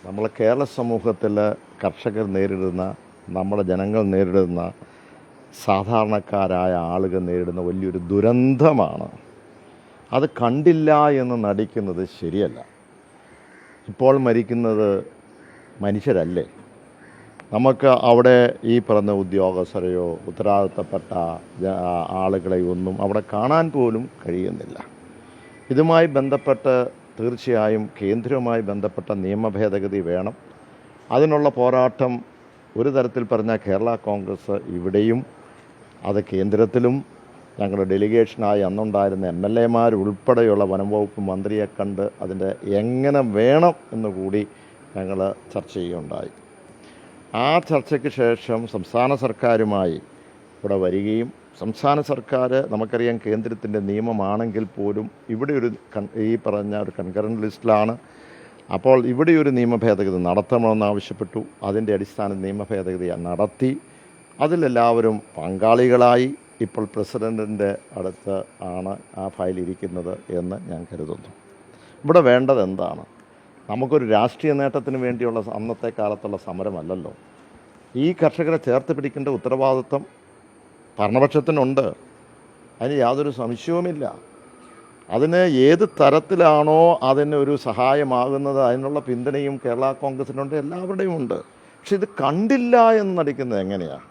നമ്മളെ കേരള സമൂഹത്തിൽ കർഷകർ നേരിടുന്ന, നമ്മുടെ ജനങ്ങൾ നേരിടുന്ന, സാധാരണക്കാരായ ആളുകൾ നേരിടുന്ന വലിയൊരു ദുരന്തമാണ്. അത് കണ്ടില്ല എന്ന് നടിക്കുന്നത് ശരിയല്ല. ഇപ്പോൾ മരിക്കുന്നത് മനുഷ്യരല്ലേ? നമുക്ക് അവിടെ ഈ പറഞ്ഞ ഉദ്യോഗസ്ഥരെയോ ഉത്തരവാദിത്തപ്പെട്ട ആളുകളെയോ ഒന്നും അവിടെ കാണാൻ പോലും കഴിയുന്നില്ല. ഇതുമായി ബന്ധപ്പെട്ട് തീർച്ചയായും കേന്ദ്രവുമായി ബന്ധപ്പെട്ട നിയമ ഭേദഗതി വേണം. അതിനുള്ള പോരാട്ടം ഒരു തരത്തിൽ പറഞ്ഞാൽ കേരള കോൺഗ്രസ് ഇവിടെയും അത് കേന്ദ്രത്തിലും ഞങ്ങളുടെ ഡെലിഗേഷനായി അന്നുണ്ടായിരുന്ന MLA ഉൾപ്പെടെയുള്ള വനംവകുപ്പ് മന്ത്രിയെ കണ്ട് അതിൻ്റെ എങ്ങനെ വേണം എന്നുകൂടി ഞങ്ങൾ ചർച്ച ചെയ്യുകയുണ്ടായി. ആ ചർച്ചയ്ക്ക് ശേഷം സംസ്ഥാന സർക്കാരുമായി ഇവിടെ വരികയും സംസ്ഥാന സർക്കാർ നമുക്കറിയാം കേന്ദ്രത്തിൻ്റെ നിയമമാണെങ്കിൽ പോലും ഇവിടെ ഈ പറഞ്ഞ ഒരു കൺകറൻറ്റ് ലിസ്റ്റിലാണ്. അപ്പോൾ ഇവിടെ ഒരു നിയമ ഭേദഗതി നടത്തണമെന്നാവശ്യപ്പെട്ടു. അതിൻ്റെ അടിസ്ഥാന നിയമ ഭേദഗതി നടത്തി. അതിലെല്ലാവരും പങ്കാളികളായി. ഇപ്പോൾ പ്രസിഡൻറ്റിൻ്റെ അടുത്ത് ആണ് ആ ഫയൽ ഇരിക്കുന്നത് എന്ന് ഞാൻ കരുതുന്നു. ഇവിടെ വേണ്ടത് എന്താണ്? നമുക്കൊരു രാഷ്ട്രീയ നേട്ടത്തിന് വേണ്ടിയുള്ള അന്നത്തെ കാലത്തുള്ള സമരമല്ലല്ലോ. ഈ കർഷകരെ ചേർത്ത് പിടിക്കേണ്ട ഉത്തരവാദിത്വം ഭരണപക്ഷത്തിനുണ്ട്. അതിന് യാതൊരു സംശയവുമില്ല. അതിന് ഏത് തരത്തിലാണോ അതിന് ഒരു സഹായമാകുന്നത് അതിനുള്ള പിന്തുണയും കേരള കോൺഗ്രസിനുണ്ട്, എല്ലാവരുടെയും ഉണ്ട്. പക്ഷെ ഇത് കണ്ടില്ല എന്ന് നടിക്കുന്നത് എങ്ങനെയാണ്?